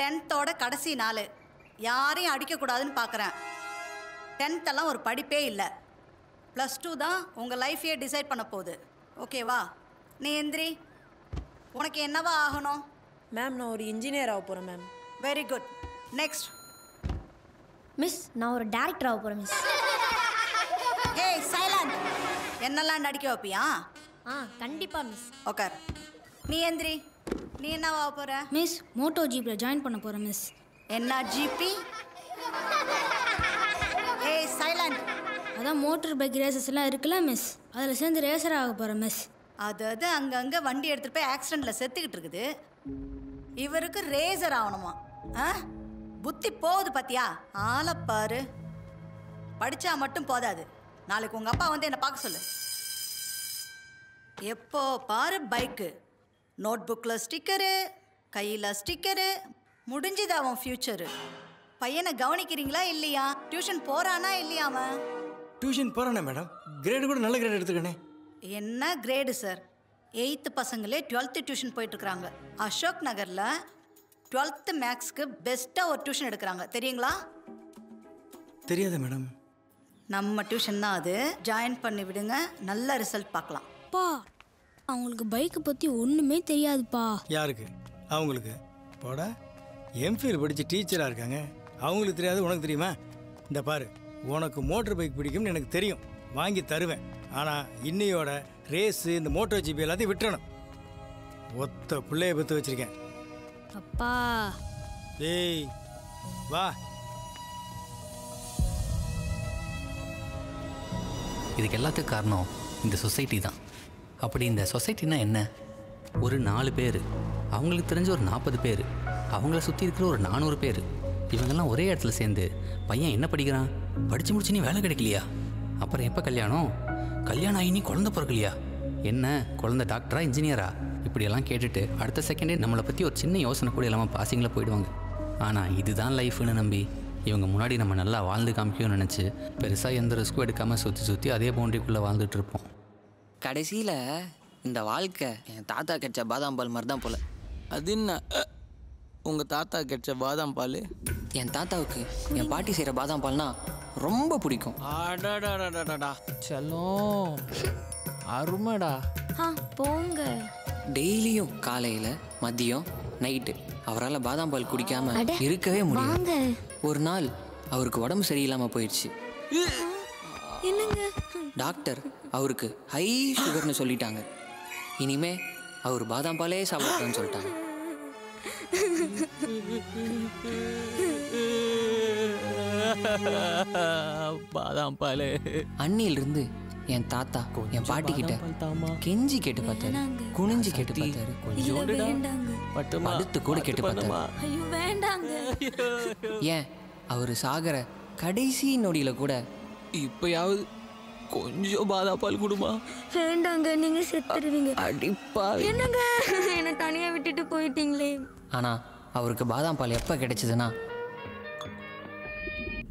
10th கடைசி நாள், யாரையும் அடிக்கக்கூடாதுன்னு பார்க்குறேன். 10th ஒரு படிப்பே இல்லை. +2 தான் உங்கள் லைஃபையே டிசைட் பண்ண போகுது. ஓகேவா? நீ எந்திரி. உனக்கு என்னவா ஆகணும்? மேம், நான் ஒரு இன்ஜினியர் ஆக போகிறேன் ma'am. Very good. Next. Miss, நான் ஒரு டேரக்டர் ஆக போகிறேன் மிஸ். ஏய் சைலண்ட். என்னெல்லாம் நடிக்க வைப்பியா? கண்டிப்பாக மிஸ். ஓகே, நீ எந்திரி. நீ என்னவா ஆக போகிற? மிஸ், மோட்டோ ஜிபில் ஜாயின் பண்ண போகிறேன் மிஸ். என்ன ஜிபி? ஏய் சைலண்ட். அதான் மோட்டர் பைக் ரேசஸ்லாம் இருக்குல்ல மிஸ், அதில் சேர்ந்து ரேசர் ஆக போகிறேன் மிஸ். அது அங்கங்கே வண்டி எடுத்துகிட்டு போய் ஆக்சிடெண்ட்டில் செத்துக்கிட்டு இருக்குது. இவருக்கு ரேசர் ஆகணுமா? புத்தி போகுது பார்த்தியா? ஆளை பாரு. படித்தா மட்டும் போதாது, நாளைக்கு உங்கள் அப்பா வந்து என்னை பார்க்க சொல்லு. எப்போ பாரு பைக்கு, நோட் புக்கில் ஸ்டிக்கரு, கையில் ஸ்டிக்கரு, முடிஞ்சுது அவன் ஃப்யூச்சரு. பையனை கவனிக்கிறீங்களா இல்லையா? டியூஷன் போகிறானா இல்லையா அவன்? டியூஷன் போகிறானே மேடம், கிரேடு கூட நல்ல கிரேட் எடுத்துக்கணே. என்ன கிரேடு சார்? 8th பசங்களே 12th டியூஷன் போயிட்டுருக்குறாங்க. அசோக் நகரில் 12th மேக்ஸ்க்கு பெஸ்ட்டாக ஒரு டியூஷன் எடுக்கிறாங்க, தெரியுங்களா? தெரியாத மேடம். நம்ம டியூஷன் தான் அது. ஜாயின் பண்ணி விடுங்க, நல்ல ரிசல்ட் பார்க்கலாம். பா, அவங்களுக்கு பைக்கை பற்றி ஒன்றுமே தெரியாதுப்பா. யாருக்கு? அவங்களுக்கு. போட எம்ஃபில் படித்து டீச்சராக இருக்காங்க, அவங்களுக்கு தெரியாது, உனக்கு தெரியுமா? இந்த பாரு, உனக்கு மோட்டர் பைக் பிடிக்கும்னு எனக்கு தெரியும், வாங்கி தருவேன். ஆனால் இன்னையோட ரேஸு, இந்த மோட்டோ ஜிபி எல்லாத்தையும் விட்டுறணும். ஒத்த பிள்ளைய பற்றி வச்சுருக்கேன். அப்பா. ஏய் வா. இதுக்கு எல்லாத்துக்கும் காரணம் இந்த சொசைட்டி தான். அப்படி இந்த சொசைட்டினா என்ன? ஒரு 4 பேர், அவங்களுக்கு தெரிஞ்ச ஒரு 40 பேர், அவங்கள சுற்றி இருக்கிற ஒரு 400 பேர், இவங்கெல்லாம் ஒரே இடத்துல சேர்ந்து பையன் என்ன படிக்கிறான், படித்து முடிச்சு நீ வேலை கிடைக்கலையா, அப்புறம் எப்போ கல்யாணம், கல்யாணம் ஆகி நீ குழந்தை பிறக்கலையா, என்ன குழந்தை டாக்டரா இன்ஜினியரா, இப்படியெல்லாம் கேட்டுட்டு அடுத்த செகண்டே நம்மளை பற்றி ஒரு சின்ன யோசனை கூட இல்லாமல் பாசிங்கில் போயிடுவாங்க. ஆனால் இதுதான் லைஃப்னு நம்பி இவங்க முன்னாடி நம்ம நல்லா வாழ்ந்து காமிக்கணும்னு நினச்சி பெருசாக எந்த ரிஸ்க்கும் எடுக்காமல் சுற்றி அதே பவுண்டரிக்குள்ளே வாழ்ந்துட்டு இருப்போம். கடைசியில் இந்த வாழ்க்கை என் தாத்தா கிடைச்ச பாதாம் பால் மாதிரி தான் போல். அது என்ன உங்கள் தாத்தா கிடைச்ச பாதாம் பால்? என் தாத்தாவுக்கு என் பாட்டி செய்கிற பாதாம் பால்னா ரொம்ப பிடிக்கும். ஆடாடாடாடாடா செல்லம், அருமைடா. போங்க. டெய்லியும் காலையில் மதியம் நைட்டு அவரால் பாதாம் பால் குடிக்காம இருக்கவே முடியாது. ஒரு நாள் அவருக்கு உடம்பு சரியில்லாமல் போயிடுச்சு. டாக்டர் அவருக்கு ஹை சுகர்னு சொல்லிட்டாங்க. இனிமே அவர் பாதாம் பாலே சாப்பிடணும்னு சொல்லிட்டாங்க. பாதாம் பால். அன்னிலிருந்து என் தாத்தா என் பாட்டி கிட்ட கெஞ்சி கேட்டு பார்த்தாரு, குனிஞ்சு கேட்டு பார்த்தாரு, படுத்து கூட கேட்டு பார்த்தாரு. ஏன் அவரு சாகர கடைசி நொடியில கூட இப்பயாவது கொஞ்சம் பாதாம் பால் கொடுமா. வேண்டாங்க, நீங்க செத்துருவீங்க. அடிப்பா, என்னங்க என்ன தனியா விட்டுட்டு போயிட்டீங்களே. ஆனா அவருக்கு பாதாம் பால் எப்ப கிடைச்சதுன்னா,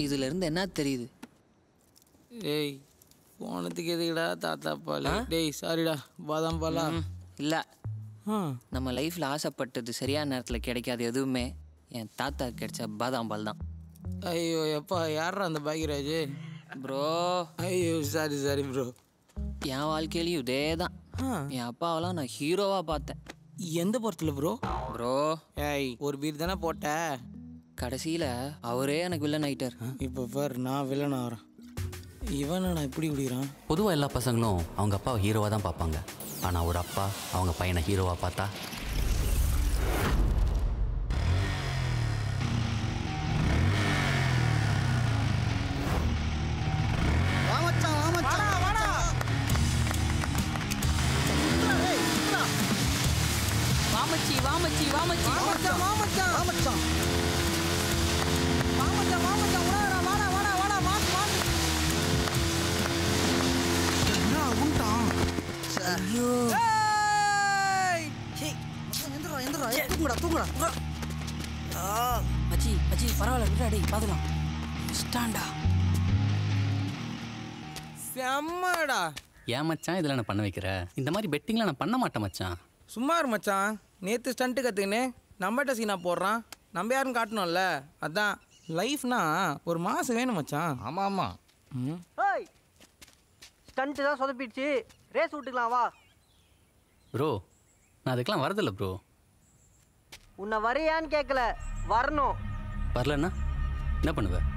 இதுல இருந்து என்ன தெரியுது? ஏய் போனதுக்கு எதுக்குடா தாத்தா பால்? டேய் சாரிடா, பாதாம் பாலா இல்ல, நம்ம லைஃப்ல ஆசைப்பட்டது சரியான நேரத்தில் கிடைக்காது எதுவுமே என் தாத்தா கிடைச்ச பாதாம் பால் தான். ஐயோ எப்பா, யாரா அந்த பாக்யராஜ் ப்ரோ? ஐயோ சாரி சாரி ப்ரோ. என் வாழ்க்கையிலையும் இதே தான். என் அப்பாவெல்லாம் நான் ஹீரோவா பார்த்தேன். எந்த படத்துல ப்ரோ? ப்ரோ ஏய் ஒரு பீர் தானே போட்ட, கடைசியில் அவரே எனக்கு வில்லன் ஆயிட்டார். இப்போ பார் நான் வில்லன் ஆகிறேன். இவன் நான் இப்படி குடிக்கிறான். பொதுவாக எல்லா பசங்களும் அவங்க அப்பாவை ஹீரோவாக தான் பார்ப்பாங்க. ஆனால் ஒரு அப்பா அவங்க பையனை ஹீரோவாக பார்த்தா வாமச்சி வாமச்சி வாமச்சி வாமச்சான் வாமச்சான் வாமச்சான் வாமச்சான் வாமச்சான் வாடா வாடா வாடா வாடா வாஸ் வாஸ். என்ன உண்டான்? ஐயோ ஏய் ஹே எந்திரா எந்திரா தூங்குடா தூங்குடா. மச்சி மச்சி பரவாயில்ல விடுடா, டேய் பாத்துக்கலாம். ஸ்டாண்டா செம்மடா. ஏன் மச்சான் இதெல்லாம் நான் பண்ண வைக்கிற? இந்த மாதிரி பெட்டிங்லாம் நான் பண்ண மாட்டேன் மச்சான். சும்மா இரு மச்சான், நேற்று ஸ்டண்ட்டு கற்றுக்கினே நம்மகிட்ட சீனா போடுறான். நம்ம யாருன்னு காட்டணும்ல, அதான் லைஃப்னா ஒரு மாதம் வேணும் மச்சான். ஆமாம் ஆமாம். ஏய் ஸ்டண்ட்டு தான் சொதப்பிடுச்சு, ரேஸ் விட்டுக்கலாம் வா. ப்ரோ நான் அதுக்கெலாம் வரதில்லை ப்ரோ. உன்னை வரையான்னு கேட்கல, வரணும். வரலன்னா என்ன பண்ணுவேன்?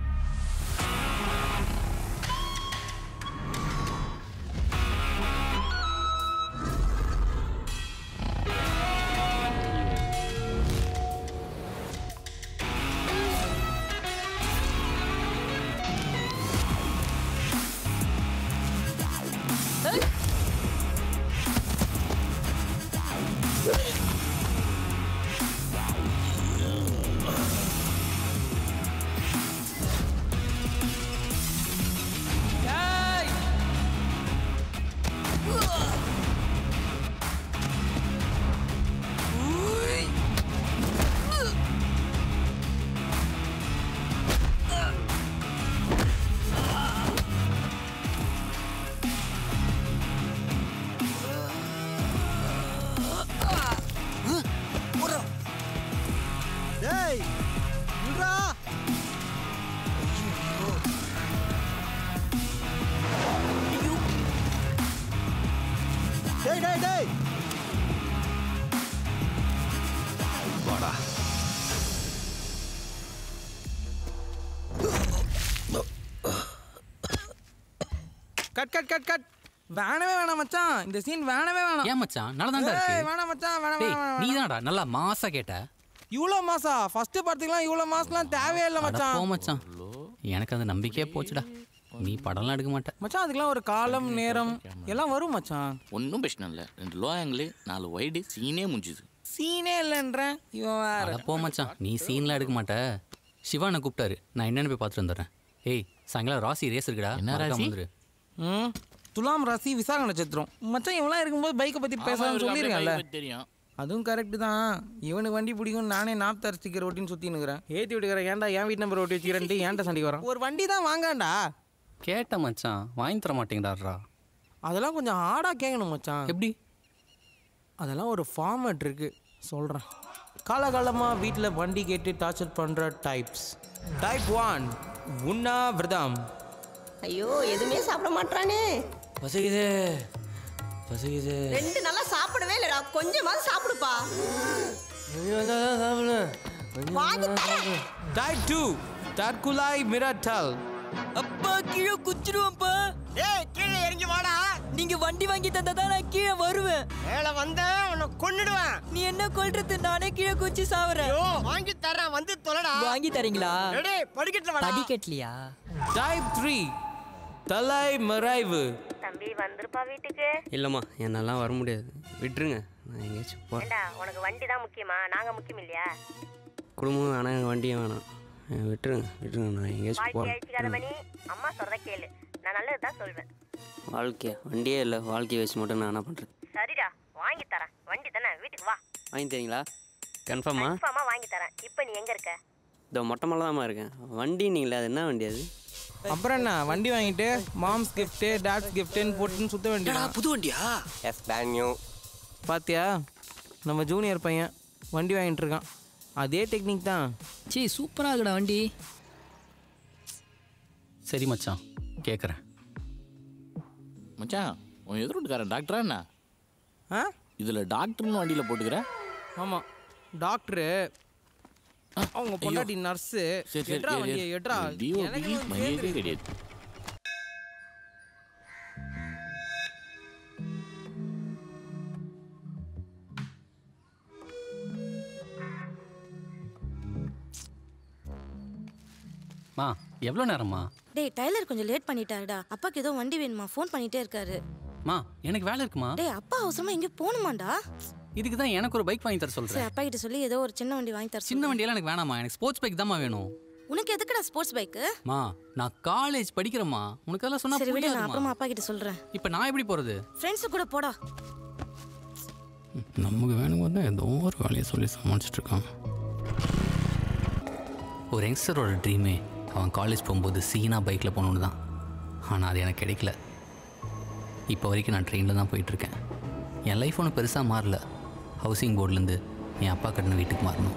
Cut cut cut cut. வேணவே வேணாம் மச்சான், இந்த சீன் வேணவே வேணாம். ஏன் மச்சான் நல்லா தான்டா இருக்கு. வேணாம் மச்சான், வேணாம் டேய் வேணாம். நீ தான்டா நல்லா மாசா கேட்ட. இவ்வளோ மாசா? ஃபர்ஸ்ட் படத்துக்குலாம் இவ்வளோ மாசம்லாம் தேவையே இல்லை அட மச்சான். போ மச்சான், எனக்கு அந்த நம்பிக்கையே போச்சுடா. நீ படம்லாம் எடுக்க மாட்டேன் மச்சான். அதுக்கெல்லாம் ஒரு காலம் நேரம் எல்லாம் வரும் மச்சான். ஒன்றும் பிரச்சனை இல்லை. 2 லோ ஆங்கிள் 4 வைடு, சீனே முடிஞ்சுது. சீனே இல்லைன்றேன் இவன் வேற. அட போ மச்சான், நீ சீன்லாம் எடுக்க மாட்ட. சிவானை கூப்பிட்டாரு, நான் என்னென்னு போய் பார்த்துட்டு வந்துடுறேன். ஏய் சாயங்காலம் ராசி ரேஸ் இருக்குடா, என்ன ராசி? வந்துரு. துலாம் ராசி விசாக நட்சத்திரம் மச்சான். இவெல்லாம் இருக்கும்போது பைக்கை பற்றி பேசலாம்னு சொல்லியிருக்கேன்ல. தெரியும். அதுவும் கரெக்டு தான். இவனுக்கு வண்டி பிடிக்கும், நானே நாப்தார் ஸ்டிக்கர் ஓட்டின்னு சுற்றினுக்கிறேன். ஏற்றி விட்டுக்கிறேன். ஏன்டா என் வீட்டு நம்பர் ஓட்டி வச்சுக்கிறேன்ட்டு ஏன்டா சண்டைக்கு வரான். ஒரு வண்டி தான் வாங்காண்டா. கேட்ட மச்சான், வாங்கி தர மாட்டேங்கிறாரா? அதெல்லாம் கொஞ்சம் ஹார்டாக கேட்கணும் மச்சான். எப்படி? அதெல்லாம் ஒரு ஃபார்மேட் இருக்கு, சொல்கிறேன். காலகாலமாக வீட்டில் வண்டி கேட்டு டார்ச்சர் பண்ணுற டைப்ஸ். டைப் 1 உண்ணாவிரதம். ஐயோ எதுவுமே சாப்பிட மாட்டானே. பசிக்குது பசிக்குது. 2 நாளா சாப்பிடவே இல்லடா, கொஞ்சமாவது சாப்பிடுப்பா. வாங்கி தரேன். டைப் 2 தற்குலாய் மிரட்டல். அப்பா கீழே குச்சிடுவேன்ப்பா. ஏய் கீழே இறங்கி வாடா. நீங்க வண்டி வாங்கி தந்தா தான் நான் கீழே வருவேன். மேல வந்தேன் உன்னை கொன்னுடுவேன். நீ என்ன கொல்றது? நானே கீழே குச்சி சாவறேன். ஐயோ வாங்கி தரேன், வந்து தொலைடா. வாங்கி தரீங்களா? டேய் படிக்கட்ல வாடா. படிக்கட்லையா? டைப் 3 தலை மறைவு. தம்பி வந்திருப்பா வீட்டுக்கு. இல்லைம்மா என்னெல்லாம் வர முடியாது, விட்டுருங்க. நான் எங்கேயாச்சும் போகிறேன். ஏண்டா உனக்கு வண்டி தான் முக்கியமா, நாங்க முக்கியம் இல்லையா? குடும்பம் வேணாம், எனக்கு வண்டியே வேணாம். விட்டுருங்க விட்டுருங்க, நான் எங்கேயாச்சும் வாழ்க்கை அழிச்சிக்காத போகிறேன். மணி, அம்மா சொல்ற கேளு, நான் நல்லது தான் சொல்வேன். வாழ்க்கையா? வண்டியே இல்லை, வாழ்க்கையை வச்சு மட்டும் நான் என்ன பண்ணுறது? சரிடா வாங்கி தரேன், வண்டி தானே, வீட்டுக்கு வா. வாங்கி தரீங்களா? கன்ஃபார்மா? கன்ஃபார்மா வாங்கி தரேன். இப்போ நீ எங்க இருக்க? இதோ மொட்டை மலை தான்மா இருக்கேன். வண்டி நீங்களே, அது என்ன வண்டி அது? அப்புறம் என்ன, வண்டி வாங்கிட்டு மாம்ஸ் கிஃப்ட்டு டாட்ஸ் கிஃப்ட்டுன்னு போட்டுன்னு சுற்ற வேண்டியதா? புது வண்டியா? எஸ் பேன் நியூ. பாத்தியா, நம்ம ஜூனியர் பையன் வண்டி வாங்கிட்டு இருக்கான். அதே டெக்னிக் தான். சீ சூப்பராக இருக்குடா வண்டி. சரி மச்சான் கேட்குறேன். மச்சான் உன் எதிர்ட்டுக்காரன் டாக்டரா என்ன? ஆ இதில் டாக்டர்னு வண்டியில் போட்டுக்கிறேன். ஆமாம் டாக்டரு, அவங்க பொண்டாட்டி நர்ஸு. சரி எட்ரா வண்டியை எட்ரா. எனக்கு டிஓபி மரியாதையே கிடையாது. மா எவ்வளோ நேரம்மா? டேய் டைலர் கொஞ்சம் லேட் பண்ணிட்டாருடா. அப்பாக்கு ஏதோ வண்டி வேணுமா, ஃபோன் பண்ணிட்டே இருக்காரு. மா எனக்கு வேலை இருக்குமா? டேய் அப்பா அவசரமா எங்கே போகணுமாண்டா? இதுக்கு தான் எனக்கு ஒரு பைக் வாங்கி தர சரி சொல்கிறேன். அப்பா கிட்ட சொல்லி ஏதோ ஒரு சின்ன வண்டி வாங்கி தர. சின்ன வண்டியெல்லாம் எனக்கு வேணாமா, எனக்கு ஸ்போர்ட்ஸ் பைக் தான்மா வேணும். உனக்கு எதுக்குடா ஸ்போர்ட்ஸ் பைக்கு? மா நான் காலேஜ் படிக்கிறேம்மா, உனக்கு அதெல்லாம் சொன்னா சரி விடு, நான் புரியாதுமா. அப்புறமா அப்பா கிட்ட சொல்கிறேன். இப்போ நான் எப்படி போகிறது? ஃப்ரெண்ட்ஸு கூட போடா. நமக்கு வேணுங்க தான் ஏதோ ஒரு வேலையை சொல்லி சமாளிச்சுட்டு இருக்கான். ஒரு யங்ஸ்டரோட ட்ரீமே அவன் காலேஜ் போகும்போது சீனாக பைக்கில் போகணுன்னு தான். ஆனால் அது எனக்கு கிடைக்கல. இப்போ வரைக்கும் நான் ட்ரெயினில் தான் போயிட்டுருக்கேன். என் லைஃப் ஒன்றும் பெருசாக மாறல. ஹவுசிங் போர்ட்லேருந்து என் அப்பா கட்டின வீட்டுக்கு மாறணும்.